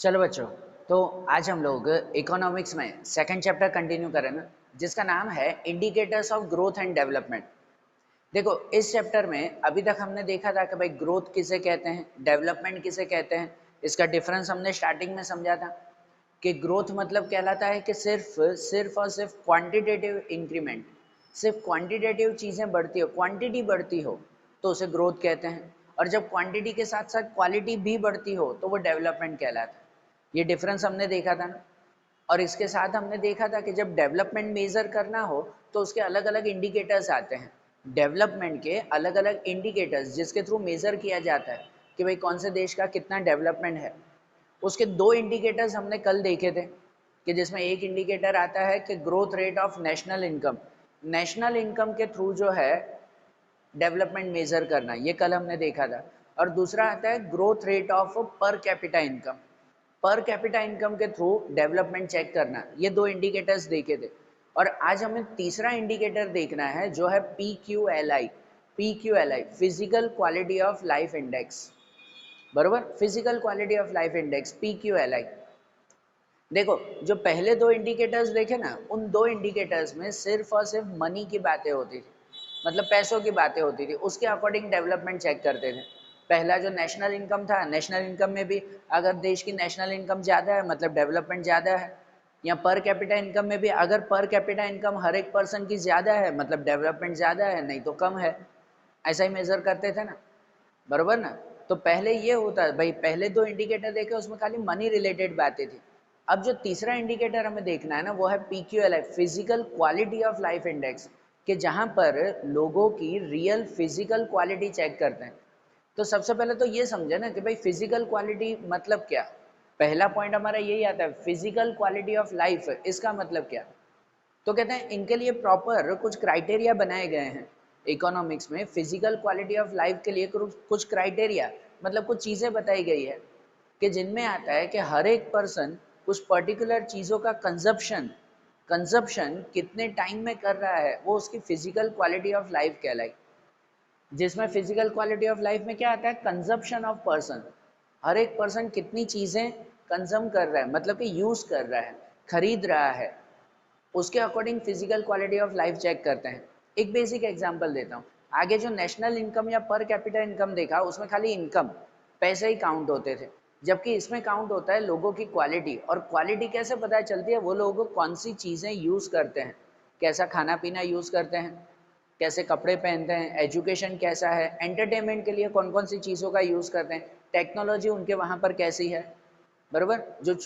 चलो बच्चों, तो आज हम लोग इकोनॉमिक्स में सेकंड चैप्टर कंटिन्यू करें ना, जिसका नाम है indicators of growth and development. देखो, इस चैप्टर में अभी तक हमने देखा था कि भाई ग्रोथ किसे कहते हैं, डेवलपमेंट किसे कहते हैं। इसका डिफरेंस हमने स्टार्टिंग में समझा था कि ग्रोथ मतलब कहलाता है कि सिर्फ सिर्फ और सिर्फ क्वांटिटेटिव इंक्रीमेंट, सिर्फ क्वांटिटेटिव चीज़ें बढ़ती हो, क्वांटिटी बढ़ती हो तो उसे ग्रोथ कहते हैं। और जब क्वांटिटी के साथ साथ क्वालिटी भी बढ़ती हो तो वो डेवलपमेंट कहलाता है। ये डिफरेंस हमने देखा था ना। और इसके साथ हमने देखा था कि जब डेवलपमेंट मेजर करना हो तो उसके अलग अलग इंडिकेटर्स आते हैं। डेवलपमेंट के अलग अलग इंडिकेटर्स जिसके थ्रू मेजर किया जाता है कि भाई कौन से देश का कितना डेवलपमेंट है। उसके दो इंडिकेटर्स हमने कल देखे थे कि जिसमें एक इंडिकेटर आता है कि growth rate of national income, national income के थ्रू जो है डेवलपमेंट मेजर करना, ये कल हमने देखा था। और दूसरा आता है growth rate of per capita income, per capita income के थ्रू डेवलपमेंट चेक करना। ये दो इंडिकेटर्स देखे थे। और आज हमें तीसरा इंडिकेटर देखना है जो है PQLI, PQLI physical quality of life index. बरोबर, physical quality of life index PQLI। देखो, जो पहले दो इंडिकेटर्स देखे ना, उन दो इंडिकेटर्स में सिर्फ और सिर्फ मनी की बातें होती थी, मतलब पैसों की बातें होती थी, उसके अकॉर्डिंग डेवलपमेंट चेक करते थे। पहला जो नेशनल इनकम था, नेशनल इनकम में भी अगर देश की नेशनल इनकम ज़्यादा है मतलब डेवलपमेंट ज़्यादा है। या पर कैपिटा इनकम में भी अगर पर कैपिटा इनकम हर एक पर्सन की ज़्यादा है मतलब डेवलपमेंट ज़्यादा है, नहीं तो कम है। ऐसा ही मेजर करते थे ना, बरोबर ना। तो पहले ये होता है भाई, पहले दो इंडिकेटर देखे उसमें खाली मनी रिलेटेड बातें थी। अब जो तीसरा इंडिकेटर हमें देखना है ना वो है PQLI, physical quality of life index, कि जहां पर लोगों की रियल फिजिकल क्वालिटी चेक करते हैं। तो सबसे पहले तो ये समझे ना कि भाई फिजिकल क्वालिटी मतलब क्या। पहला पॉइंट हमारा यही आता है, फिजिकल क्वालिटी ऑफ लाइफ, इसका मतलब क्या। तो कहते हैं इनके लिए प्रॉपर कुछ क्राइटेरिया बनाए गए हैं। इकोनॉमिक्स में फिजिकल क्वालिटी ऑफ लाइफ के लिए कुछ क्राइटेरिया, मतलब कुछ चीज़ें बताई गई है कि जिनमें आता है कि हर एक पर्सन कुछ पर्टिकुलर चीज़ों का कंजप्शन, कंजप्शन कितने टाइम में कर रहा है वो उसकी फिजिकल क्वालिटी ऑफ लाइफ कहलाई। जिसमें फिजिकल क्वालिटी ऑफ लाइफ में क्या आता है, कंजप्शन ऑफ पर्सन, हर एक पर्सन कितनी चीज़ें कंज्यूम कर रहा है, मतलब कि यूज़ कर रहा है, खरीद रहा है, उसके according physical quality of life check करते हैं। एक बेसिक एग्जांपल देता हूँ। आगे जो नेशनल इनकम या पर कैपिटा इनकम देखा उसमें खाली इनकम, पैसे ही काउंट होते थे, जबकि इसमें काउंट होता है लोगों की क्वालिटी। और क्वालिटी कैसे पता चलती है, वो लोग कौन सी चीज़ें यूज़ करते हैं, कैसा खाना पीना यूज़ करते हैं, कैसे कपड़े पहनते हैं, एजुकेशन कैसा है, एंटरटेनमेंट के लिए कौन कौन सी चीज़ों का यूज़ करते हैं, टेक्नोलॉजी उनके वहाँ पर कैसी है। बराबर, जो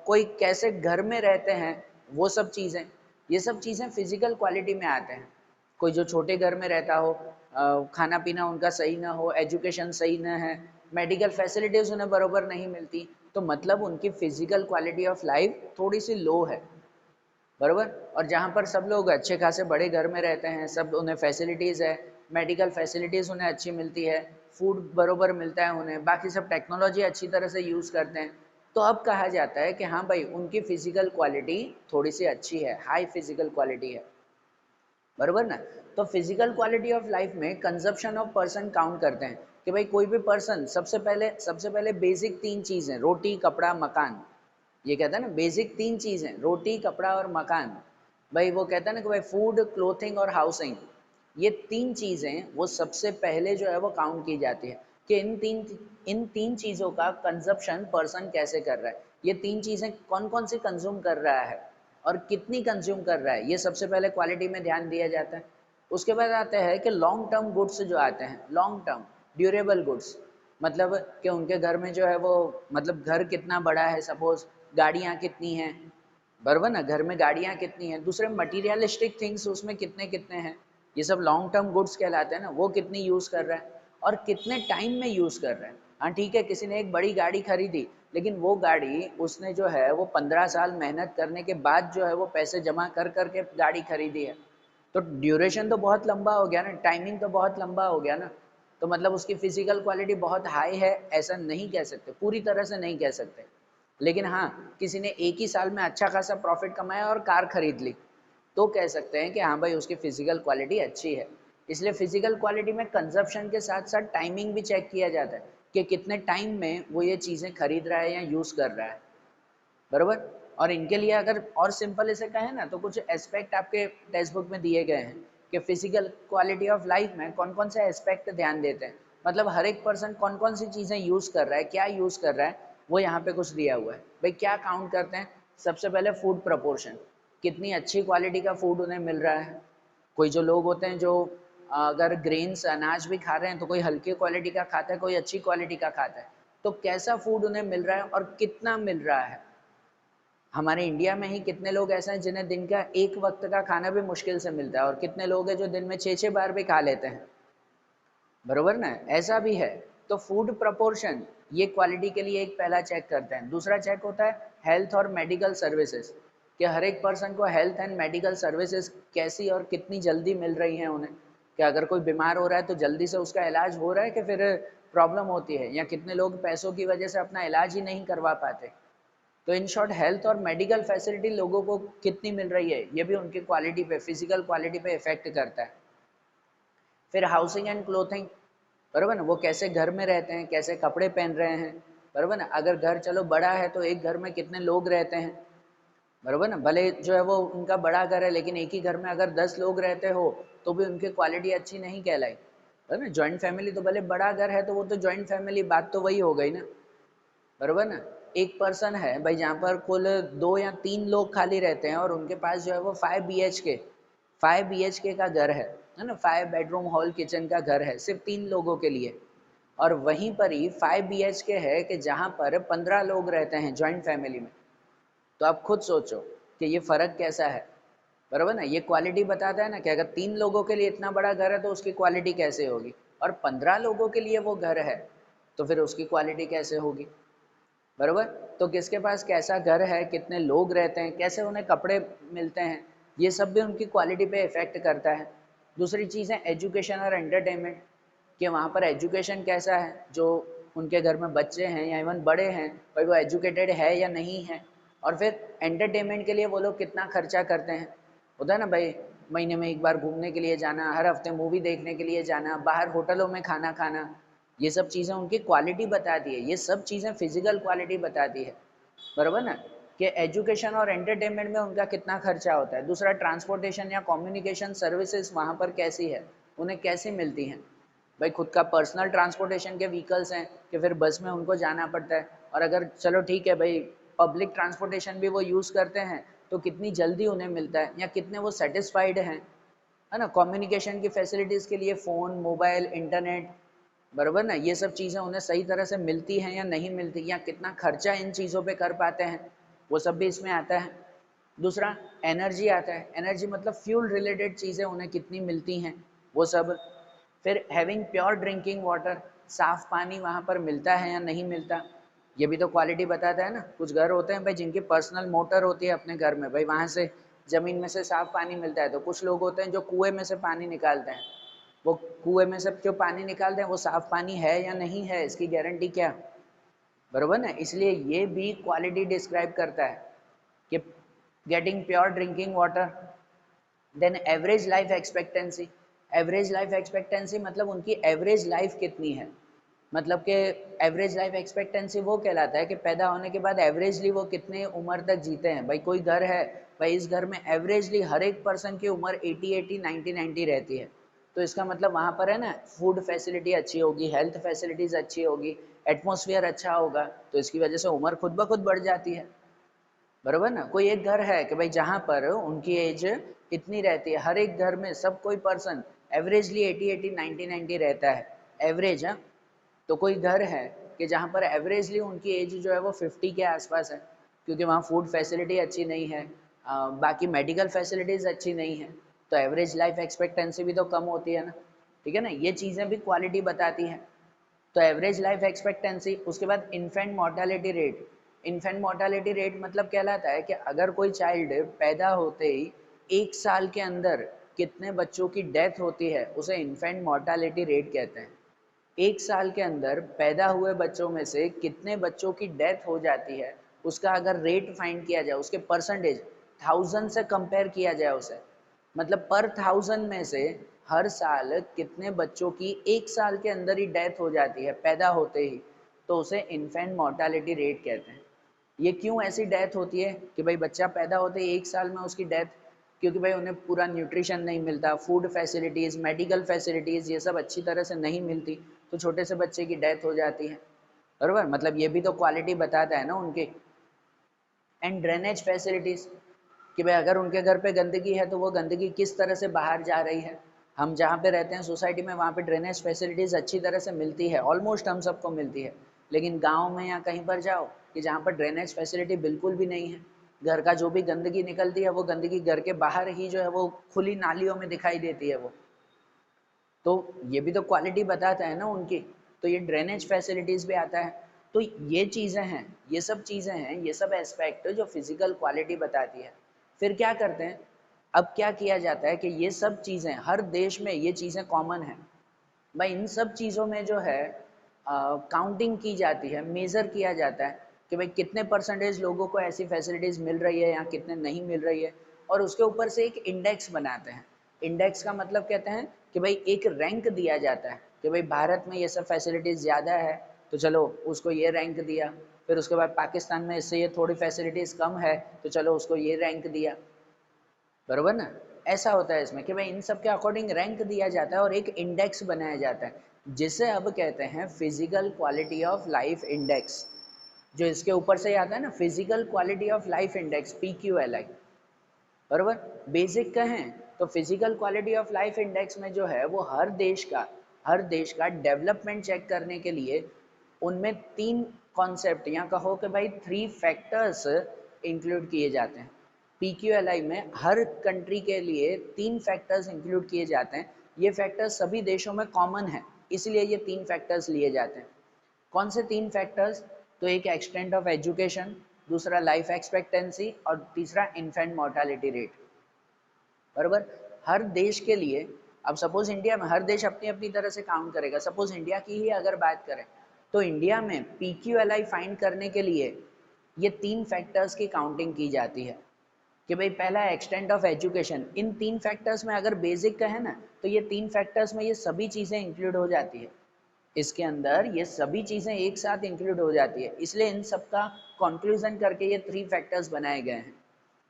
कोई कैसे घर में रहते हैं, वो सब चीज़ें, ये सब चीज़ें फिजिकल क्वालिटी में आते हैं। कोई जो छोटे घर में रहता हो, खाना पीना उनका सही ना हो, एजुकेशन सही ना है, मेडिकल फैसिलिटीज़ उन्हें बरोबर नहीं मिलती, तो मतलब उनकी फिजिकल क्वालिटी ऑफ लाइफ थोड़ी सी लो है। बरोबर। और जहाँ पर सब लोग अच्छे खासे बड़े घर में रहते हैं, सब उन्हें फैसिलिटीज़ है, मेडिकल फैसिलिटीज़ उन्हें अच्छी मिलती है, फूड बरोबर मिलता है उन्हें, बाकी सब टेक्नोलॉजी अच्छी तरह से यूज़ करते हैं, तो अब कहा जाता है कि हाँ भाई उनकी फिजिकल क्वालिटी थोड़ी सी अच्छी है, हाई फिजिकल क्वालिटी है। बरोबर ना। तो फिजिकल क्वालिटी ऑफ लाइफ में कंजप्शन ऑफ पर्सन काउंट करते हैं कि भाई कोई भी पर्सन सबसे पहले बेसिक तीन चीज़ें, रोटी कपड़ा मकान, ये कहता है ना बेसिक तीन चीज़ें, रोटी कपड़ा और मकान। भाई वो कहता है ना कि भाई फूड क्लोथिंग और हाउसिंग, ये तीन चीज़ें वो सबसे पहले जो है वो काउंट की जाती है कि इन तीन चीज़ों का कंजप्शन पर्सन कैसे कर रहा है, ये तीन चीज़ें कौन कौन सी कंज्यूम कर रहा है और कितनी कंज्यूम कर रहा है, ये सबसे पहले क्वालिटी में ध्यान दिया जाता है। उसके बाद आते हैं कि लॉन्ग टर्म गुड्स जो आते हैं, लॉन्ग टर्म ड्यूरेबल गुड्स, मतलब कि उनके घर में जो है वो, मतलब घर कितना बड़ा है, सपोज गाड़ियाँ कितनी हैं, बराबर ना, घर में गाड़ियाँ कितनी हैं, दूसरे मटीरियलिस्टिक थिंग्स उसमें कितने कितने हैं, ये सब लॉन्ग टर्म गुड्स कहलाते हैं ना। वो कितनी यूज़ कर रहा है और कितने टाइम में यूज़ कर रहा है। हाँ ठीक है, किसी ने एक बड़ी गाड़ी खरीदी, लेकिन वो गाड़ी उसने जो है वो 15 साल मेहनत करने के बाद जो है वो पैसे जमा कर करके गाड़ी खरीदी है, तो ड्यूरेशन तो बहुत लंबा हो गया ना, टाइमिंग तो बहुत लंबा हो गया ना। तो मतलब उसकी फिजिकल क्वालिटी बहुत हाई है ऐसा नहीं कह सकते, पूरी तरह से नहीं कह सकते। लेकिन हाँ, किसी ने एक ही साल में अच्छा खासा प्रॉफिट कमाया और कार खरीद ली, तो कह सकते हैं कि हाँ भाई उसकी फिजिकल क्वालिटी अच्छी है। इसलिए फिजिकल क्वालिटी में कंजप्शन के साथ साथ टाइमिंग भी चेक किया जाता है कि कितने टाइम में वो ये चीज़ें खरीद रहा है या यूज़ कर रहा है, बरोबर। और इनके लिए अगर और सिंपल इसे कहें ना, तो कुछ एस्पेक्ट आपके टेक्स्ट बुक में दिए गए हैं कि फिजिकल क्वालिटी ऑफ लाइफ में कौन कौन से एस्पेक्ट ध्यान देते हैं, मतलब हर एक पर्सन कौन कौन सी चीज़ें यूज़ कर रहा है, क्या यूज़ कर रहा है, वो यहाँ पे कुछ दिया हुआ है। भाई क्या काउंट करते हैं, सबसे पहले फूड प्रपोर्शन, कितनी अच्छी क्वालिटी का फूड उन्हें मिल रहा है। कोई जो लोग होते हैं जो अगर ग्रेन्स अनाज भी खा रहे हैं तो कोई हल्की क्वालिटी का खाता है, कोई अच्छी क्वालिटी का खाता है, तो कैसा फूड उन्हें मिल रहा है और कितना मिल रहा है। हमारे इंडिया में ही कितने लोग ऐसे हैं जिन्हें दिन का एक वक्त का खाना भी मुश्किल से मिलता है, और कितने लोग हैं जो दिन में 6-6 बार भी खा लेते हैं, बरोबर ना, ऐसा भी है। तो फूड प्रपोर्शन ये क्वालिटी के लिए एक पहला चेक करते हैं। दूसरा चेक होता है हेल्थ और मेडिकल सर्विसेज, कि हर एक पर्सन को हेल्थ एंड मेडिकल सर्विसेज कैसी और कितनी जल्दी मिल रही हैं उन्हें, कि अगर कोई बीमार हो रहा है तो जल्दी से उसका इलाज हो रहा है कि फिर प्रॉब्लम होती है, या कितने लोग पैसों की वजह से अपना इलाज ही नहीं करवा पाते। तो इन शॉर्ट हेल्थ और मेडिकल फैसिलिटी लोगों को कितनी मिल रही है, ये भी उनकी क्वालिटी पे, फिजिकल क्वालिटी पे इफेक्ट करता है। फिर हाउसिंग एंड क्लोथिंग, बराबर ना, वो कैसे घर में रहते हैं, कैसे कपड़े पहन रहे हैं, बराबर ना। अगर घर चलो बड़ा है तो एक घर में कितने लोग रहते हैं, बराबर ना, भले जो है वो उनका बड़ा घर है लेकिन एक ही घर में अगर 10 लोग रहते हो तो भी उनकी क्वालिटी अच्छी नहीं कहलाई, बराबर ना। जॉइंट फैमिली तो भले बड़ा घर है तो वो तो जॉइंट फैमिली, बात तो वही हो गई ना, बरोबर ना। एक पर्सन है भाई जहाँ पर कुल 2 या 3 लोग खाली रहते हैं और उनके पास जो है वो 5 BHK का घर है ना, 5 बेडरूम हॉल किचन का घर है सिर्फ 3 लोगों के लिए। और वहीं पर ही 5 BHK है कि जहाँ पर 15 लोग रहते हैं जॉइंट फैमिली में। तो आप खुद सोचो कि ये फर्क कैसा है, बरोबर ना। ये क्वालिटी बताता है ना कि अगर 3 लोगों के लिए इतना बड़ा घर है तो उसकी क्वालिटी कैसे होगी, और 15 लोगों के लिए वो घर है तो फिर उसकी क्वालिटी कैसे होगी, बरोबर। तो किसके पास कैसा घर है, कितने लोग रहते हैं, कैसे उन्हें कपड़े मिलते हैं, ये सब भी उनकी क्वालिटी पे इफेक्ट करता है। दूसरी चीज़ है एजुकेशन और एंटरटेनमेंट, कि वहाँ पर एजुकेशन कैसा है, जो उनके घर में बच्चे हैं या इवन बड़े हैं, भाई वो एजुकेटेड है या नहीं है। और फिर एंटरटेनमेंट के लिए वो लोग कितना खर्चा करते हैं, होता है ना भाई, महीने में एक बार घूमने के लिए जाना, हर हफ्ते मूवी देखने के लिए जाना, बाहर होटलों में खाना खाना, ये सब चीज़ें उनकी क्वालिटी बताती है, ये सब चीज़ें फिजिकल क्वालिटी बताती है, बराबर ना। कि एजुकेशन और एंटरटेनमेंट में उनका कितना खर्चा होता है। दूसरा ट्रांसपोर्टेशन या कम्युनिकेशन सर्विसेज वहाँ पर कैसी है, उन्हें कैसे मिलती हैं। भाई खुद का पर्सनल ट्रांसपोर्टेशन के व्हीकल्स हैं कि फिर बस में उनको जाना पड़ता है, और अगर चलो ठीक है भाई पब्लिक ट्रांसपोर्टेशन भी वो यूज़ करते हैं तो कितनी जल्दी उन्हें मिलता है या कितने वो सेटिस्फाइड हैं, है ना। कम्युनिकेशन की फैसिलिटीज़ के लिए फ़ोन, मोबाइल, इंटरनेट, बराबर ना, ये सब चीज़ें उन्हें सही तरह से मिलती हैं या नहीं मिलती, या कितना खर्चा इन चीज़ों पे कर पाते हैं, वो सब भी इसमें आता है। दूसरा एनर्जी आता है, एनर्जी मतलब फ्यूल रिलेटेड चीज़ें उन्हें कितनी मिलती हैं, वो सब। फिर हैविंग प्योर ड्रिंकिंग वाटर, साफ़ पानी वहाँ पर मिलता है या नहीं मिलता, ये भी तो क्वालिटी बताता है ना। कुछ घर होते हैं भाई जिनकी पर्सनल मोटर होती है अपने घर में, भाई वहाँ से ज़मीन में से साफ़ पानी मिलता है, तो कुछ लोग होते हैं जो कुएँ में से पानी निकालते हैं, वो कुएं में से जो पानी निकालते हैं वो साफ पानी है या नहीं है, इसकी गारंटी क्या, बरोबर ना। इसलिए ये भी क्वालिटी डिस्क्राइब करता है कि getting pure drinking water. Then average life expectancy, average life expectancy मतलब उनकी एवरेज लाइफ कितनी है, मतलब कि एवरेज लाइफ एक्सपेक्टेंसी वो कहलाता है कि पैदा होने के बाद एवरेजली वो कितने उम्र तक जीते हैं। भाई कोई घर है, भाई इस घर में एवरेजली हर एक पर्सन की उम्र 80 90 90 रहती है, तो इसका मतलब वहाँ पर है ना फूड फैसिलिटी अच्छी होगी, हेल्थ फैसिलिटीज़ अच्छी होगी, एटमॉस्फेयर अच्छा होगा, तो इसकी वजह से उम्र खुद ब खुद बढ़ जाती है, बरोबर ना। कोई एक घर है कि भाई जहाँ पर उनकी एज इतनी रहती है, हर एक घर में सब कोई पर्सन एवरेजली 80 90 90 रहता है, एवरेज है। तो कोई घर है कि जहाँ पर एवरेजली उनकी एज जो है वो 50 के आसपास है, क्योंकि वहाँ फूड फैसिलिटी अच्छी नहीं है, बाकी मेडिकल फैसिलिटीज़ अच्छी नहीं है, तो एवरेज लाइफ एक्सपेक्टेंसी भी तो कम होती है ना, ठीक है ना। ये चीज़ें भी क्वालिटी बताती हैं। तो एवरेज लाइफ एक्सपेक्टेंसी, उसके बाद infant mortality rate. Infant mortality rate मतलब कहलाता है कि अगर कोई चाइल्ड पैदा होते ही 1 साल के अंदर कितने बच्चों की डेथ होती है, उसे इन्फेंट मोर्टालिटी रेट कहते हैं। 1 साल के अंदर पैदा हुए बच्चों में से कितने बच्चों की डेथ हो जाती है, उसका अगर रेट फाइंड किया जाए, उसके परसेंटेज 1000 से कंपेयर किया जाए उसे, मतलब पर 1000 में से हर साल कितने बच्चों की 1 साल के अंदर ही डेथ हो जाती है पैदा होते ही, तो उसे इन्फेंट मोर्टालिटी रेट कहते हैं। ये क्यों ऐसी डेथ होती है कि भाई बच्चा पैदा होते ही 1 साल में उसकी डेथ, क्योंकि भाई उन्हें पूरा न्यूट्रिशन नहीं मिलता, फूड फैसिलिटीज़, मेडिकल फैसिलिटीज़ ये सब अच्छी तरह से नहीं मिलती, तो छोटे से बच्चे की डेथ हो जाती है। बराबर, मतलब ये भी तो क्वालिटी बताता है ना उनकी। एंड ड्रेनेज फैसिलिटीज़, कि भाई अगर उनके घर पे गंदगी है तो वो गंदगी किस तरह से बाहर जा रही है। हम जहाँ पे रहते हैं सोसाइटी में, वहाँ पे ड्रेनेज फैसिलिटीज़ अच्छी तरह से मिलती है, ऑलमोस्ट हम सबको मिलती है। लेकिन गांव में या कहीं पर जाओ कि जहाँ पर ड्रेनेज फैसिलिटी बिल्कुल भी नहीं है, घर का जो भी गंदगी निकलती है वो गंदगी घर के बाहर ही जो है वो खुली नालियों में दिखाई देती है वो। तो ये भी तो क्वालिटी बताता है ना उनकी। तो ये ड्रेनेज फैसिलिटीज़ भी आता है। तो ये चीज़ें हैं, ये सब चीज़ें हैं, ये सब एस्पेक्ट जो फिजिकल क्वालिटी बताती है। फिर क्या करते हैं, अब क्या किया जाता है कि ये सब चीज़ें हर देश में ये चीज़ें कॉमन है भाई। इन सब चीज़ों में जो है काउंटिंग की जाती है, मेज़र किया जाता है कि भाई कितने परसेंटेज लोगों को ऐसी फैसिलिटीज़ मिल रही है या कितने नहीं मिल रही है, और उसके ऊपर से एक इंडेक्स बनाते हैं। इंडेक्स का मतलब कहते हैं कि भाई एक रैंक दिया जाता है कि भाई भारत में ये सब फैसिलिटीज़ ज़्यादा है तो चलो उसको ये रैंक दिया। फिर उसके बाद पाकिस्तान में इससे ये थोड़ी फैसिलिटीज़ कम है तो चलो उसको ये रैंक दिया। बरोबर ना। ऐसा होता है इसमें कि भाई इन सब के अकॉर्डिंग रैंक दिया जाता है और एक इंडेक्स बनाया जाता है जिसे अब कहते हैं physical quality of life index. जो इसके ऊपर से आता है ना, physical quality of life index, PQLI। बरोबर, बेसिक कहें तो physical quality of life index में जो है वो हर देश का डेवलपमेंट चेक करने के लिए उनमें 3 कॉन्सेप्ट या कहो कि भाई 3 फैक्टर्स इंक्लूड किए जाते हैं। PQLI में हर कंट्री के लिए 3 फैक्टर्स इंक्लूड किए जाते हैं। ये फैक्टर्स सभी देशों में कॉमन है, इसलिए ये 3 फैक्टर्स लिए जाते हैं। कौन से 3 फैक्टर्स? तो एक एक्सटेंट ऑफ एजुकेशन, दूसरा लाइफ एक्सपेक्टेंसी और तीसरा इन्फेंट मोर्टालिटी रेट। बराबर, हर देश के लिए। अब सपोज इंडिया में हर देश अपनी अपनी तरह से काउंट करेगा। सपोज इंडिया की ही अगर बात करें तो इंडिया में PQLI फाइंड करने के लिए ये 3 फैक्टर्स की काउंटिंग की जाती है कि भाई पहला extent of education. In 3 factors में अगर बेसिक का है ना तो ये 3 फैक्टर्स में ये सभी चीज़ें इंक्लूड हो जाती है। इसके अंदर ये सभी चीज़ें एक साथ इंक्लूड हो जाती है, इसलिए इन सब का कंक्लूजन करके ये 3 फैक्टर्स बनाए गए हैं।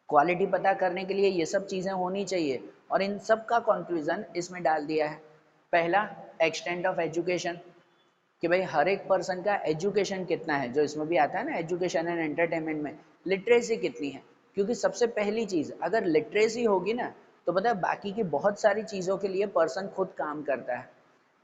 क्वालिटी पता करने के लिए ये सब चीज़ें होनी चाहिए और इन सब का कंक्लूजन इसमें डाल दिया है। पहला, एक्सटेंट ऑफ एजुकेशन, कि भाई हर एक पर्सन का एजुकेशन कितना है, जो इसमें भी आता है ना एजुकेशन एंड एंटरटेनमेंट में, लिटरेसी कितनी है। क्योंकि सबसे पहली चीज़ अगर लिटरेसी होगी ना तो पता है बाकी की बहुत सारी चीज़ों के लिए पर्सन खुद काम करता है।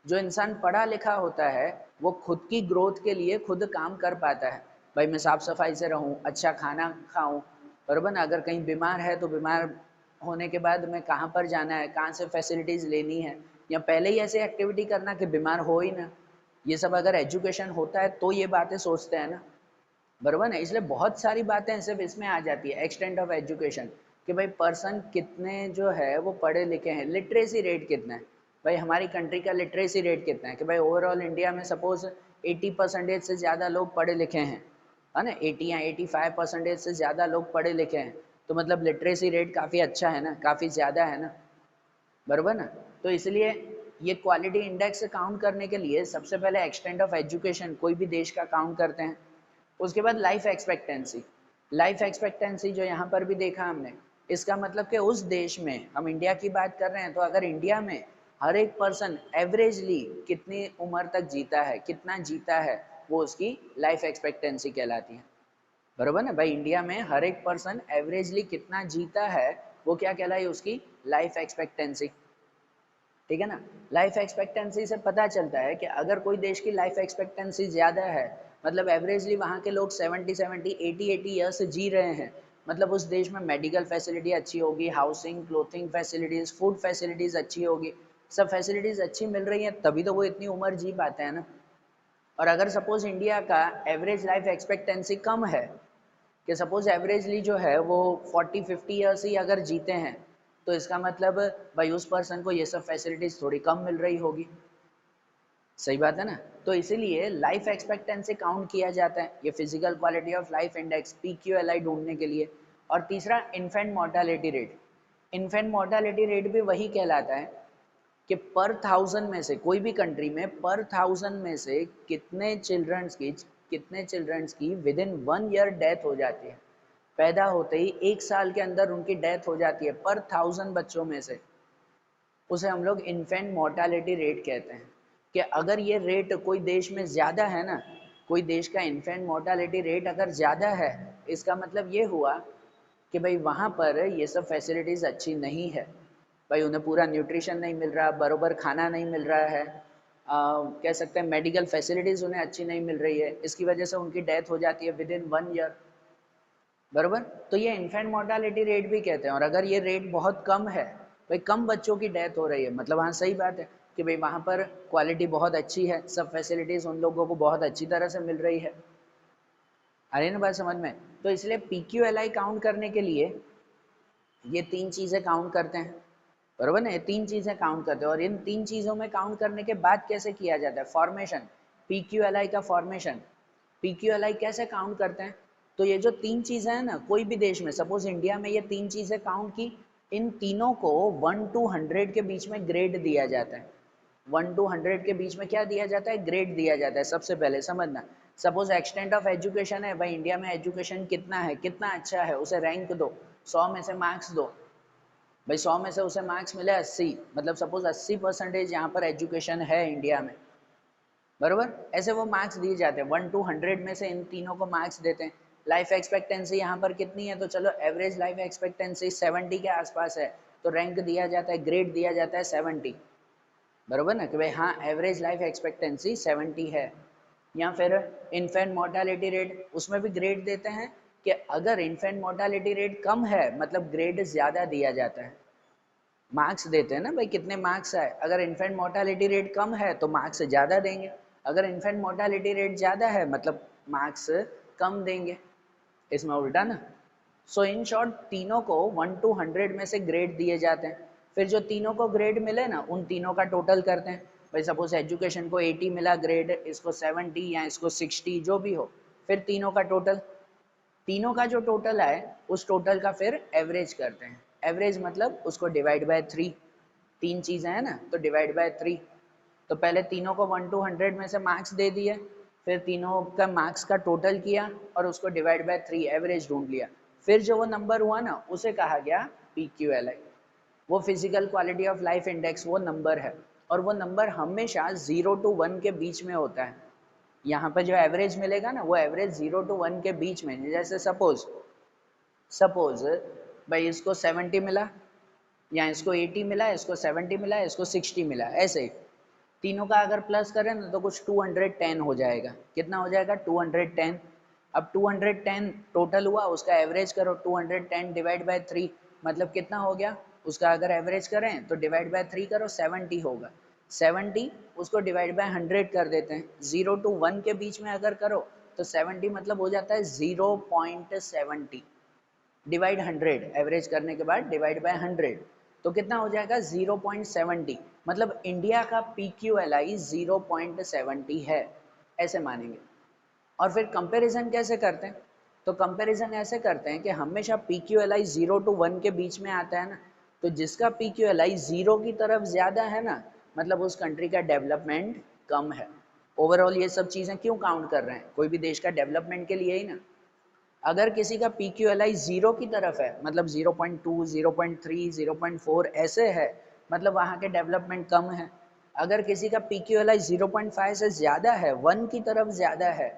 जो इंसान पढ़ा लिखा होता है वो खुद की ग्रोथ के लिए खुद काम कर पाता है। भाई मैं साफ़ सफाई से रहूँ, अच्छा खाना खाऊँ, बराबर ना। अगर कहीं बीमार है तो बीमार होने के बाद मैं कहाँ पर जाना है, कहाँ से फैसिलिटीज़ लेनी है, या पहले ही ऐसी एक्टिविटी करना कि बीमार हो ही ना। ये सब अगर एजुकेशन होता है तो ये बातें सोचते हैं ना, बराबर ना। इसलिए बहुत सारी बातें सिर्फ इसमें आ जाती है, एक्सटेंट ऑफ एजुकेशन, कि भाई पर्सन कितने जो है वो पढ़े लिखे हैं, लिटरेसी रेट कितना है। भाई हमारी कंट्री का लिटरेसी रेट कितना है कि भाई ओवरऑल इंडिया में सपोज 80% से ज़्यादा लोग पढ़े लिखे हैं, है ना। 80 या 85% से ज़्यादा लोग पढ़े लिखे हैं, तो मतलब लिटरेसी रेट काफ़ी अच्छा है ना, काफ़ी ज़्यादा है ना, बराबर ना। तो इसलिए ये क्वालिटी इंडेक्स काउंट करने के लिए सबसे पहले एक्सटेंट ऑफ एजुकेशन कोई भी देश का काउंट करते हैं। उसके बाद लाइफ एक्सपेक्टेंसी। लाइफ एक्सपेक्टेंसी जो यहाँ पर भी देखा हमने, इसका मतलब कि उस देश में, हम इंडिया की बात कर रहे हैं तो अगर इंडिया में हर एक पर्सन एवरेजली कितनी उम्र तक जीता है, कितना जीता है, वो उसकी लाइफ एक्सपेक्टेंसी कहलाती है। बरोबर ना भाई, इंडिया में हर एक पर्सन एवरेजली कितना जीता है वो क्या कहलाई, उसकी लाइफ एक्सपेक्टेंसी। ठीक है ना। लाइफ एक्सपेक्टेंसी से पता चलता है कि अगर कोई देश की लाइफ एक्सपेक्टेंसी ज़्यादा है, मतलब एवरेजली वहाँ के लोग 70 80 ईयर्स जी रहे हैं, मतलब उस देश में मेडिकल फैसिलिटी अच्छी होगी, housing, clothing facilities, food facilities अच्छी होगी, सब फैसिलिटीज़ अच्छी मिल रही हैं, तभी तो वो इतनी उम्र जी पाते हैं ना। और अगर सपोज इंडिया का एवरेज लाइफ एक्सपेक्टेंसी कम है, कि सपोज एवरेजली जो है वो 40 50 ईयर्स ही अगर जीते हैं, तो इसका मतलब भाई उस पर्सन को ये सब फैसिलिटीज़ थोड़ी कम मिल रही होगी। सही बात है ना। तो इसीलिए लाइफ एक्सपेक्टेंसी काउंट किया जाता है, ये physical quality of life index PQLI ढूंढने के लिए। और तीसरा, infant mortality rate. Infant mortality rate भी वही कहलाता है कि पर 1000 में से, कोई भी कंट्री में पर 1000 में से कितने चिल्ड्रंस की विद इन 1 ईयर डेथ हो जाती है। पैदा होते ही 1 साल के अंदर उनकी डेथ हो जाती है पर 1000 बच्चों में से। उसे हम लोग इन्फेंट मोर्टालिटी रेट कहते हैं कि अगर ये रेट कोई देश में ज़्यादा है ना, कोई देश का इन्फेंट मोर्टालिटी रेट अगर ज़्यादा है, इसका मतलब ये हुआ कि भाई वहाँ पर ये सब फैसिलिटीज़ अच्छी नहीं है। भाई उन्हें पूरा न्यूट्रिशन नहीं मिल रहा, बरोबर खाना नहीं मिल रहा है, कह सकते हैं मेडिकल फैसिलिटीज़ उन्हें अच्छी नहीं मिल रही है, इसकी वजह से उनकी डेथ हो जाती है विद इन 1 ईयर। बरोबर, तो ये इन्फेंट मोर्टालिटी रेट भी कहते हैं। और अगर ये रेट बहुत कम है, भाई कम बच्चों की डेथ हो रही है, मतलब हाँ सही बात है कि भाई वहाँ पर क्वालिटी बहुत अच्छी है, सब फैसिलिटीज़ उन लोगों को बहुत अच्छी तरह से मिल रही है। आ रही है ना बात समझ में? तो इसलिए PQLI काउंट करने के लिए ये 3 चीज़ें काउंट करते हैं, बरोबर ना? ये 3 चीज़ें काउंट करते हैं। और इन 3 चीज़ों में काउंट करने के बाद कैसे किया जाता है फॉर्मेशन, PQLI का फॉर्मेशन। PQLI कैसे काउंट करते हैं? तो ये जो 3 चीज़ें हैं ना, कोई भी देश में, सपोज इंडिया में ये 3 चीज़ें काउंट की, इन तीनों को 1 to 100 के बीच में ग्रेड दिया जाता है। 1 to 100 के बीच में क्या दिया जाता है? ग्रेड दिया जाता है। सबसे पहले समझना, सपोज एक्सटेंट ऑफ एजुकेशन है, भाई इंडिया में एजुकेशन कितना है, कितना अच्छा है, उसे रैंक दो, 100 में से मार्क्स दो। भाई 100 में से उसे मार्क्स मिले 80, मतलब सपोज 80% यहाँ पर एजुकेशन है इंडिया में, बरोबर? ऐसे वो मार्क्स दिए जाते हैं। 1 to 100 में से इन तीनों को मार्क्स देते हैं। लाइफ एक्सपेक्टेंसी यहाँ पर कितनी है? तो चलो एवरेज लाइफ एक्सपेक्टेंसी 70 के आसपास है, तो रैंक दिया जाता है, ग्रेड दिया जाता है 70, बरोबर ना? कि भाई हाँ एवरेज लाइफ एक्सपेक्टेंसी 70 है। या फिर इन्फेंट मोर्टालिटी रेट, उसमें भी ग्रेड देते हैं कि अगर इन्फेंट मोर्टालिटी रेट कम है, मतलब ग्रेड ज़्यादा दिया जाता है। मार्क्स देते हैं ना भाई, कितने मार्क्स आए, अगर इन्फेंट मोर्टालिटी रेट कम है तो मार्क्स ज़्यादा देंगे, अगर इन्फेंट मोर्टालिटी रेट ज़्यादा है मतलब मार्क्स कम देंगे, इसमें उल्टा ना। सो इन शॉर्ट तीनों को 1 to 100 में से ग्रेड दिए जाते हैं। फिर जो तीनों को ग्रेड मिले ना, उन तीनों का टोटल करते हैं। भाई सपोज एजुकेशन को 80 मिला ग्रेड, इसको 70 या इसको 60 जो भी हो, फिर तीनों का टोटल, तीनों का जो टोटल आए उस टोटल का फिर एवरेज करते हैं। एवरेज मतलब उसको डिवाइड बाय 3, 3 चीज़ें हैं ना, तो डिवाइड बाय 3। तो पहले तीनों को 1 to 100 में से मार्क्स दे दिए, फिर तीनों का मार्क्स का टोटल किया और उसको डिवाइड बाय 3 एवरेज ढूंढ लिया। फिर जो वो नंबर हुआ ना, उसे कहा गया PQLI। वो physical quality of life index वो नंबर है, और वो नंबर हमेशा 0 to 1 के बीच में होता है। यहाँ पर जो एवरेज मिलेगा ना, वो एवरेज 0 to 1 के बीच में। जैसे सपोज सपोज भाई इसको 70 मिला, या इसको 80 मिला, इसको 70 मिला, इसको 60 मिला, ऐसे ही तीनों का अगर प्लस करें ना तो कुछ 210 हो जाएगा। कितना हो जाएगा? 210। अब 210 टोटल हुआ, उसका एवरेज करो, 210 डिवाइड बाय 3 मतलब कितना हो गया? उसका अगर एवरेज करें तो डिवाइड बाय 3 करो, 70 होगा। 70 उसको डिवाइड बाय 100 कर देते हैं। 0 to 1 के बीच में अगर करो तो 70 मतलब हो जाता है 0.70 डिवाइड 100, एवरेज करने के बाद डिवाइड बाय 100, तो कितना हो जाएगा? 0.70। मतलब इंडिया का PQLI 0.70 है, ऐसे मानेंगे। और फिर कंपैरिजन कैसे करते हैं? तो कंपैरिजन ऐसे करते हैं कि हमेशा PQLI 0 to 1 के बीच में आता है ना, तो जिसका PQLI 0 की तरफ ज़्यादा है ना, मतलब उस कंट्री का डेवलपमेंट कम है। ओवरऑल ये सब चीज़ें क्यों काउंट कर रहे हैं? कोई भी देश का डेवलपमेंट के लिए ही ना। अगर किसी का PQLI 0 की तरफ है, मतलब 0.2, 0.3, 0.4 ऐसे है, मतलब वहाँ के डेवलपमेंट कम है। अगर किसी का PQLI 0.5 से ज़्यादा है, 1 की तरफ ज़्यादा है,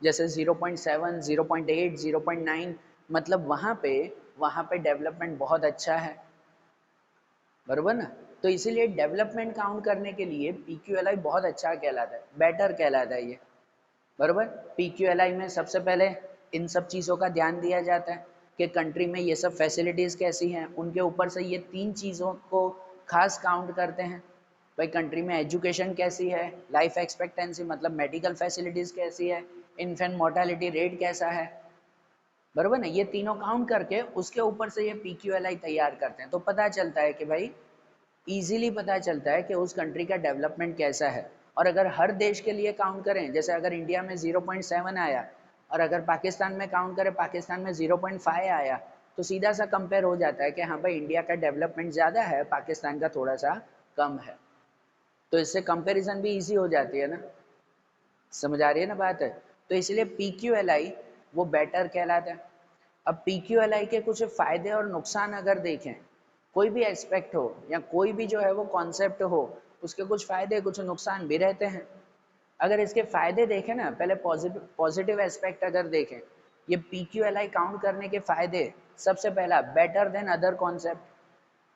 जैसे 0.7, 0.8, 0.9, मतलब वहाँ पे डेवलपमेंट बहुत अच्छा है, बरोबर ना? तो इसीलिए डेवलपमेंट काउंट करने के लिए PQLI बहुत अच्छा कहलाता है, बेटर कहलाता है ये, बरोबर। PQLI में सबसे पहले इन सब चीज़ों का ध्यान दिया जाता है कि कंट्री में ये सब फैसिलिटीज़ कैसी हैं, उनके ऊपर से ये 3 चीज़ों को खास काउंट करते हैं। भाई कंट्री में एजुकेशन कैसी है, लाइफ एक्सपेक्टेंसी मतलब मेडिकल फैसिलिटीज़ कैसी है, इन्फेंट मोर्टालिटी रेट कैसा है, बरोबर ना? ये तीनों काउंट करके उसके ऊपर से ये PQLI तैयार करते हैं। तो पता चलता है कि भाई ईजिली पता चलता है कि उस कंट्री का डेवलपमेंट कैसा है। और अगर हर देश के लिए काउंट करें, जैसे अगर इंडिया में 0.7 आया और अगर पाकिस्तान में काउंट करें, पाकिस्तान में 0.5 आया, तो सीधा सा कंपेयर हो जाता है कि हाँ भाई इंडिया का डेवलपमेंट ज़्यादा है, पाकिस्तान का थोड़ा सा कम है। तो इससे कंपैरिजन भी इजी हो जाती है ना, समझ आ रही है ना बात है। तो इसलिए PQLI वो बेटर कहलाता है। अब PQLI के कुछ फायदे और नुकसान अगर देखें, कोई भी एस्पेक्ट हो या कोई भी जो है वो कॉन्सेप्ट हो, उसके कुछ फायदे कुछ नुकसान भी रहते हैं। अगर इसके फायदे देखें ना, पहले पॉजिटिव एस्पेक्ट अगर देखें, ये PQLI काउंट करने के फायदे, सबसे पहला बेटर देन अदर कॉन्सेप्ट।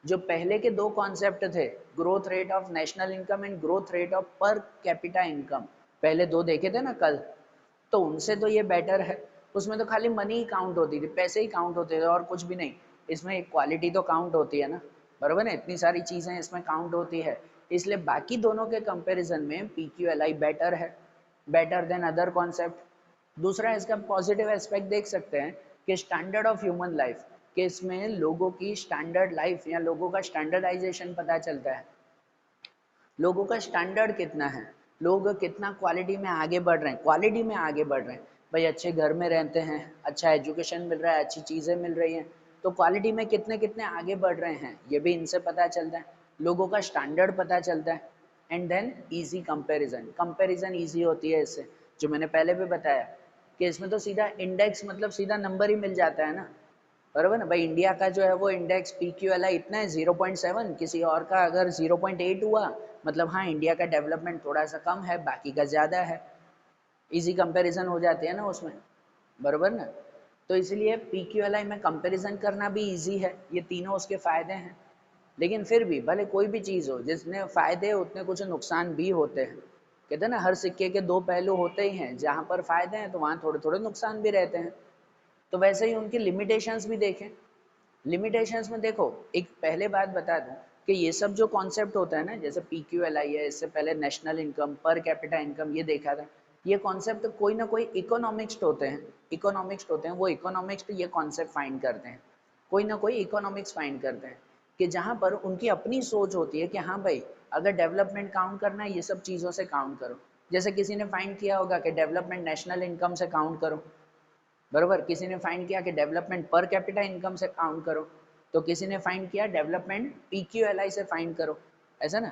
जो पहले के दो कॉन्सेप्ट थे, growth rate of national income and growth rate of per capita income, पहले दो देखे थे ना कल, तो उनसे तो ये बेटर है। उसमें तो खाली मनी ही काउंट होती थी, पैसे ही काउंट होते थे और कुछ भी नहीं। इसमें एक क्वालिटी तो काउंट होती है ना, बराबर है, इतनी सारी चीज़ें इसमें काउंट होती है। इसलिए बाकी दोनों के कंपैरिजन में PQLI बेटर है, बेटर देन अदर कॉन्सेप्ट। दूसरा इसका पॉजिटिव एस्पेक्ट देख सकते हैं कि स्टैंडर्ड ऑफ ह्यूमन लाइफ, कि इसमें लोगों की स्टैंडर्ड लाइफ या लोगों का स्टैंडर्डाइजेशन पता चलता है। लोगों का स्टैंडर्ड कितना है, लोग कितना क्वालिटी में आगे बढ़ रहे हैं, क्वालिटी में आगे बढ़ रहे हैं। भाई अच्छे घर में रहते हैं, अच्छा एजुकेशन मिल रहा है, अच्छी चीज़ें मिल रही हैं, तो क्वालिटी में कितने कितने आगे बढ़ रहे हैं ये भी इनसे पता चलता है। लोगों का स्टैंडर्ड पता चलता है। And then easy comparison, comparison easy होती है इससे, जो मैंने पहले भी बताया कि इसमें तो सीधा इंडेक्स मतलब सीधा नंबर ही मिल जाता है ना, बराबर ना। भाई इंडिया का जो है वो इंडेक्स PQLI इतना है 0.7, किसी और का अगर 0.8 हुआ, मतलब हाँ इंडिया का डेवलपमेंट थोड़ा सा कम है, बाकी का ज़्यादा है। इजी कंपैरिजन हो जाती है ना उसमें, बराबर ना। तो इसलिए PQLI में कंपैरिजन करना भी इजी है, ये तीनों उसके फ़ायदे हैं। लेकिन फिर भी भले कोई भी चीज़ हो, जितने फ़ायदे उतने कुछ नुकसान भी होते हैं। कहते हैं ना हर सिक्के के दो पहलू होते ही हैं, जहाँ पर फ़ायदे हैं तो वहाँ थोड़े थोड़े नुकसान भी रहते हैं। तो वैसे ही उनकी लिमिटेशंस भी देखें। लिमिटेशंस में देखो, एक पहले बात बता दूं कि ये सब जो कॉन्सेप्ट होता है ना, जैसे PQLI है, इससे पहले national income, per capita income ये देखा था, ये कॉन्सेप्ट कोई ना कोई इकोनॉमिक्स होते हैं, इकोनॉमिक्स होते हैं, वो इकोनॉमिक्स ये कॉन्सेप्ट फाइंड करते हैं, कोई ना कोई इकोनॉमिक्स फाइंड करते हैं, कि जहाँ पर उनकी अपनी सोच होती है कि हाँ भाई अगर डेवलपमेंट काउंट करना है ये सब चीज़ों से काउंट करो। जैसे किसी ने फाइंड किया होगा कि डेवलपमेंट नेशनल इनकम से काउंट करो, बरोबर, किसी ने फाइंड किया कि डेवलपमेंट पर कैपिटा इनकम से काउंट करो, तो किसी ने फाइंड किया डेवलपमेंट PQLI से फाइंड करो, ऐसा ना।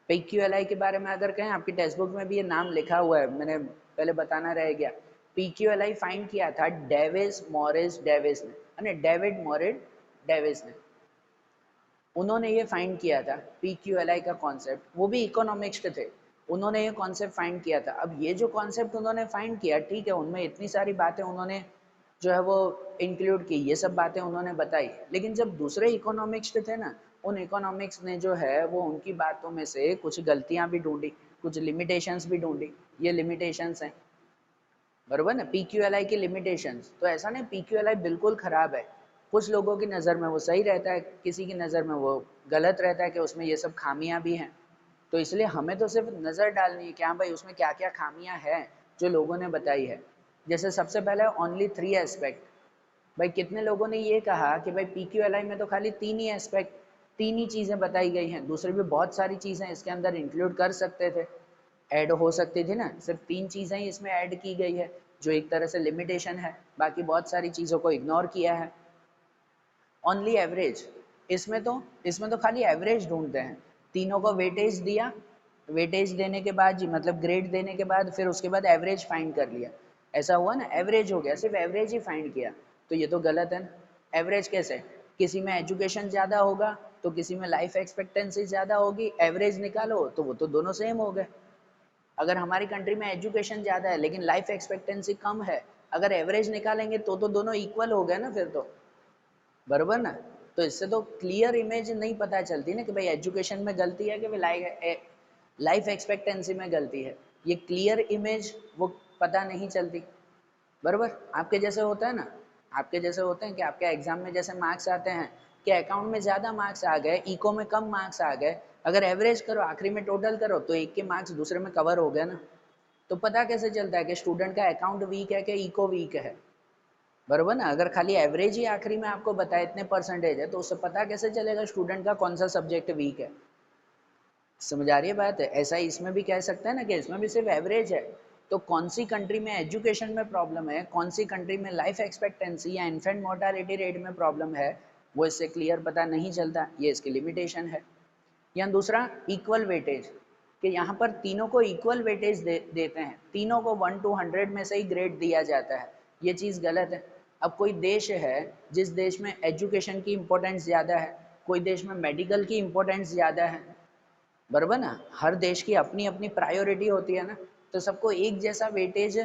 PQLI के बारे में अगर कहें, आपकी टेक्स्ट बुक में भी ये नाम लिखा हुआ है, मैंने पहले बताना रह गया। PQLI फाइंड किया था डेविस मॉरिस डेविस ने, डेविड मॉरिस डेविस ने, उन्होंने ये फाइंड किया था PQLI का कॉन्सेप्ट, वो भी इकोनॉमिक्स के थे, उन्होंने ये कॉन्सेप्ट फाइंड किया था। अब ये जो कॉन्सेप्ट उन्होंने फाइंड किया, ठीक है, उनमें इतनी सारी बातें उन्होंने जो है वो इंक्लूड की, ये सब बातें उन्होंने बताई, लेकिन जब दूसरे इकोनॉमिक्स के थे ना, उन इकोनॉमिक्स ने जो है वो उनकी बातों में से कुछ गलतियां भी ढूंढी, कुछ लिमिटेशंस भी ढूंढी। ये लिमिटेशंस हैं, बरोबर ना, PQLI की लिमिटेशंस। तो ऐसा नहीं PQLI बिल्कुल ख़राब है, कुछ लोगों की नज़र में वो सही रहता है, किसी की नज़र में वो गलत रहता है कि उसमें ये सब खामियां भी हैं। तो इसलिए हमें तो सिर्फ नज़र डालनी है कि हाँ भाई उसमें क्या क्या खामियां हैं जो लोगों ने बताई है। जैसे सबसे पहले ओनली 3 एस्पेक्ट, भाई कितने लोगों ने ये कहा कि भाई PQLI में तो खाली 3 ही एस्पेक्ट, 3 ही चीज़ें बताई गई हैं, दूसरी भी बहुत सारी चीज़ें इसके अंदर इंक्लूड कर सकते थे, ऐड हो सकती थी ना, सिर्फ 3 चीज़ें ही इसमें ऐड की गई है, जो एक तरह से लिमिटेशन है, बाकी बहुत सारी चीज़ों को इग्नोर किया है। ओनली एवरेज, इसमें तो खाली एवरेज ढूंढते हैं, तीनों को वेटेज दिया, वेटेज देने के बाद जी मतलब ग्रेड देने के बाद फिर उसके बाद एवरेज फाइंड कर लिया, ऐसा हुआ ना, एवरेज हो गया, सिर्फ एवरेज ही फाइंड किया, तो ये तो गलत है ना। एवरेज कैसे, किसी में एजुकेशन ज़्यादा होगा तो किसी में लाइफ एक्सपेक्टेंसी ज़्यादा होगी, एवरेज निकालो तो वो तो दोनों सेम हो गए। अगर हमारी कंट्री में एजुकेशन ज़्यादा है लेकिन लाइफ एक्सपेक्टेंसी कम है, अगर एवरेज निकालेंगे तो दोनों इक्वल हो गए ना फिर तो, बरोबर ना। तो इससे तो क्लियर इमेज नहीं पता चलती ना कि भाई एजुकेशन में गलती है कि भाई लाइफ एक्सपेक्टेंसी में गलती है, ये क्लियर इमेज वो पता नहीं चलती, बरोबर। आपके जैसे होता है ना, आपके जैसे होते हैं कि आपके एग्जाम में जैसे मार्क्स आते हैं कि अकाउंट में ज़्यादा मार्क्स आ गए, इको में कम मार्क्स आ गए, अगर एवरेज करो आखिरी में टोटल करो तो एक के मार्क्स दूसरे में कवर हो गए ना। तो पता कैसे चलता है कि स्टूडेंट का अकाउंट वीक है कि इको वीक है, बरोबर ना। अगर खाली एवरेज ही आखिरी में आपको बताए इतने परसेंटेज है तो उससे पता कैसे चलेगा स्टूडेंट का कौन सा सब्जेक्ट वीक है। समझ आ रही है बात है। ऐसा ही इसमें भी कह सकते हैं ना कि इसमें भी सिर्फ एवरेज है। तो कौन सी कंट्री में एजुकेशन में प्रॉब्लम है, कौन सी कंट्री में लाइफ एक्सपेक्टेंसी या इन्फेंट मोर्टालिटी रेट में प्रॉब्लम है, वो इससे क्लियर पता नहीं चलता, ये इसकी लिमिटेशन है। या दूसरा इक्वल वेटेज, कि यहाँ पर तीनों को इक्वल वेटेज देते हैं, तीनों को 1 to 100 में से ही ग्रेड दिया जाता है। ये चीज़ गलत है। अब कोई देश है जिस देश में एजुकेशन की इम्पोर्टेंस ज़्यादा है, कोई देश में मेडिकल की इम्पोर्टेंस ज़्यादा है, बराबर ना, हर देश की अपनी अपनी प्रायोरिटी होती है ना, तो सबको एक जैसा वेटेज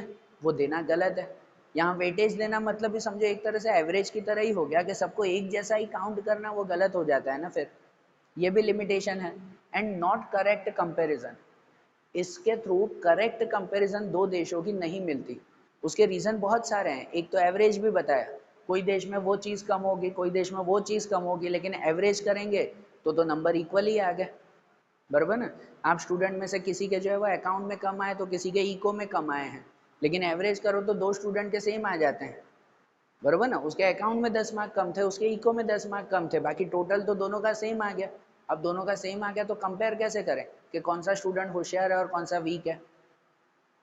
वो देना गलत है। यहाँ वेटेज देना मतलब भी समझो एक तरह से एवरेज की तरह ही हो गया कि सबको एक जैसा ही काउंट करना, वो गलत हो जाता है ना फिर, ये भी लिमिटेशन है। एंड नॉट करेक्ट कंपैरिजन, इसके थ्रू करेक्ट कंपैरिजन दो देशों की नहीं मिलती। उसके रीज़न बहुत सारे हैं, एक तो एवरेज भी बताया, कोई देश में वो चीज़ कम होगी, कोई देश में वो चीज़ कम होगी, लेकिन एवरेज करेंगे तो नंबर इक्वल ही आ गए, बराबर ना। आप स्टूडेंट में से किसी के जो है वो अकाउंट में कम आए तो किसी के इको में कम आए हैं, लेकिन एवरेज करो तो दो स्टूडेंट के सेम आ जाते हैं, बराबर ना। उसके अकाउंट में 10 मार्क कम थे, उसके इको में 10 मार्क कम थे, बाकी टोटल तो दोनों का सेम आ गया। अब दोनों का सेम आ गया तो कंपेयर कैसे करें कि कौन सा स्टूडेंट होशियार है और कौन सा वीक है,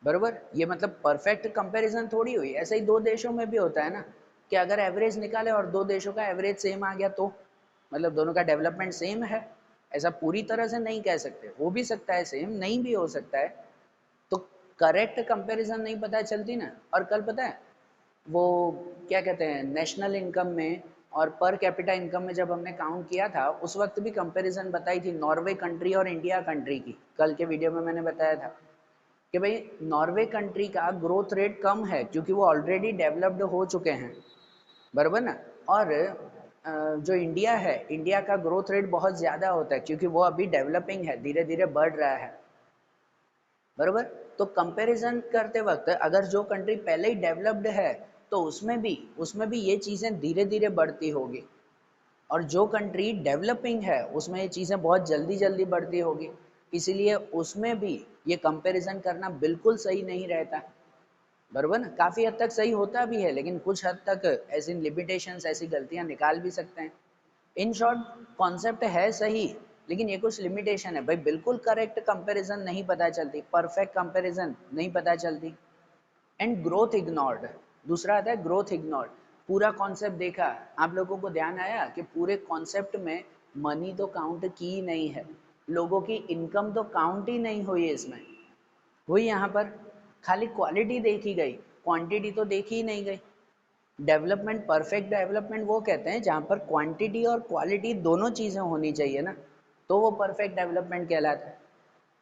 बराबर। ये मतलब परफेक्ट कंपैरिजन थोड़ी हुई। ऐसे ही दो देशों में भी होता है ना कि अगर एवरेज निकाले और दो देशों का एवरेज सेम आ गया तो मतलब दोनों का डेवलपमेंट सेम है, ऐसा पूरी तरह से नहीं कह सकते, हो भी सकता है सेम, नहीं भी हो सकता है। तो करेक्ट कंपैरिजन नहीं पता चलती ना। और कल पता है वो क्या कहते हैं, नेशनल इनकम में और पर कैपिटा इनकम में जब हमने काउंट किया था उस वक्त भी कंपैरिजन बताई थी नॉर्वे कंट्री और इंडिया कंट्री की। कल के वीडियो में मैंने बताया था कि भाई नॉर्वे कंट्री का ग्रोथ रेट कम है क्योंकि वो ऑलरेडी डेवलप्ड हो चुके हैं, बराबर ना। और जो इंडिया है, इंडिया का ग्रोथ रेट बहुत ज़्यादा होता है क्योंकि वो अभी डेवलपिंग है, धीरे धीरे बढ़ रहा है, बराबर। तो कंपैरिजन करते वक्त अगर जो कंट्री पहले ही डेवलप्ड है तो उसमें भी ये चीज़ें धीरे धीरे बढ़ती होगी, और जो कंट्री डेवलपिंग है उसमें ये चीज़ें बहुत जल्दी जल्दी बढ़ती होगी, इसीलिए उसमें भी ये कंपैरिजन करना बिल्कुल सही नहीं रहता, बराबर ना। काफ़ी हद तक सही होता भी है लेकिन कुछ हद तक ऐसी लिमिटेशंस, ऐसी गलतियां निकाल भी सकते हैं। इन शॉर्ट कॉन्सेप्ट है सही, लेकिन ये कुछ लिमिटेशन है भाई, बिल्कुल करेक्ट कंपैरिजन नहीं पता चलती, परफेक्ट कंपैरिजन नहीं पता चलती। एंड ग्रोथ इग्नोर्ड, दूसरा आता है ग्रोथ इग्नोर्ड। पूरा कॉन्सेप्ट देखा, आप लोगों को ध्यान आया कि पूरे कॉन्सेप्ट में मनी तो काउंट की ही नहीं है, लोगों की इनकम तो काउंट ही नहीं हुई है इसमें, हुई यहाँ पर खाली क्वालिटी देखी गई, क्वांटिटी तो देखी ही नहीं गई। डेवलपमेंट, परफेक्ट डेवलपमेंट वो कहते हैं जहाँ पर क्वांटिटी और क्वालिटी दोनों चीज़ें होनी चाहिए ना, तो वो परफेक्ट डेवलपमेंट कहलाता है।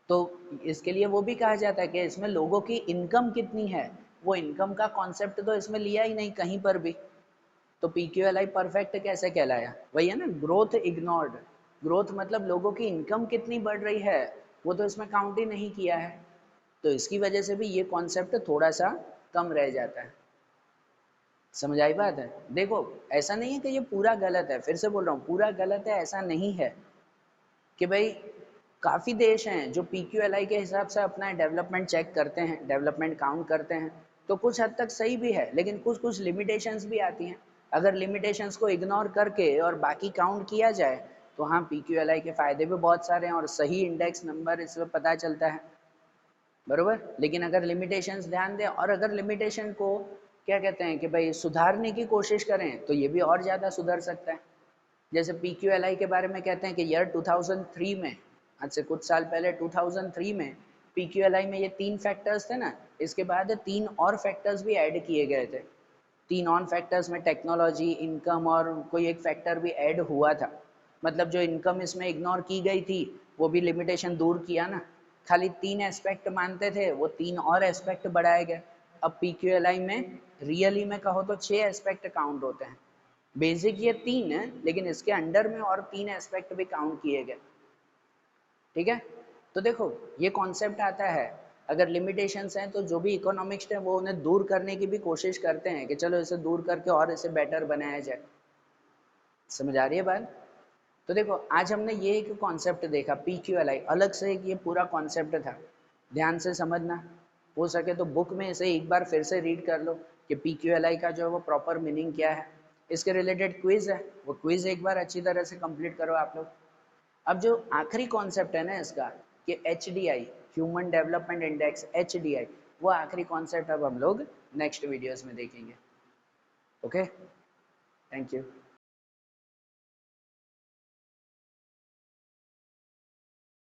तो इसके लिए वो भी कहा जाता है कि इसमें लोगों की इनकम कितनी है, वो इनकम का कॉन्सेप्ट तो इसमें लिया ही नहीं कहीं पर भी, तो PQLI परफेक्ट कैसे कहलाया, वही है ना, ग्रोथ इग्नोर्ड। ग्रोथ मतलब लोगों की इनकम कितनी बढ़ रही है वो तो इसमें काउंट ही नहीं किया है, तो इसकी वजह से भी ये कॉन्सेप्ट थोड़ा सा कम रह जाता है। समझ आई बात है। देखो ऐसा नहीं है कि ये पूरा गलत है, फिर से बोल रहा हूँ पूरा गलत है ऐसा नहीं है, कि भाई काफ़ी देश हैं जो PQLI के हिसाब से अपना डेवलपमेंट चेक करते हैं, डेवलपमेंट काउंट करते हैं, तो कुछ हद तक सही भी है लेकिन कुछ कुछ लिमिटेशंस भी आती हैं। अगर लिमिटेशंस को इग्नोर करके और बाकी काउंट किया जाए तो हाँ, PQLI के फ़ायदे भी बहुत सारे हैं और सही इंडेक्स नंबर इसमें पता चलता है, बरोबर। लेकिन अगर लिमिटेशंस ध्यान दें और अगर लिमिटेशन को क्या कहते हैं कि भाई सुधारने की कोशिश करें तो ये भी और ज़्यादा सुधर सकता है। जैसे PQLI के बारे में कहते हैं कि ईयर 2003 में, आज से कुछ साल पहले 2003 में PQLI में ये 3 फैक्टर्स थे ना, इसके बाद 3 और फैक्टर्स भी ऐड किए गए थे। 3 और फैक्टर्स में टेक्नोलॉजी, इनकम और कोई एक फैक्टर भी ऐड हुआ था। मतलब जो इनकम इसमें इग्नोर की गई थी वो भी लिमिटेशन दूर किया ना। खाली 3 एस्पेक्ट मानते थे, वो 3 और एस्पेक्ट बढ़ाए गए। अब PQLI में रियली में कहो तो 6 एस्पेक्ट काउंट होते हैं। बेसिक ये 3 है लेकिन इसके अंडर में और 3 एस्पेक्ट भी काउंट किए गए, ठीक है। तो देखो ये कॉन्सेप्ट आता है, अगर लिमिटेशंस हैं तो जो भी इकोनॉमिक्स हैं वो उन्हें दूर करने की भी कोशिश करते हैं कि चलो इसे दूर करके और इसे बेटर बनाया जाए। समझ आ रही है बात। तो देखो आज हमने ये एक कॉन्सेप्ट देखा PQLI, अलग से एक ये पूरा कॉन्सेप्ट था, ध्यान से समझना। हो सके तो बुक में इसे एक बार फिर से रीड कर लो कि PQLI का जो है वो प्रॉपर मीनिंग क्या है। इसके रिलेटेड क्विज है, वो क्विज एक बार अच्छी तरह से कंप्लीट करो आप लोग। अब जो आखिरी कॉन्सेप्ट है ना इसका कि HDI, human development index, HDI, वो आखिरी कॉन्सेप्ट अब हम लोग नेक्स्ट वीडियोस में देखेंगे। Okay, thank you.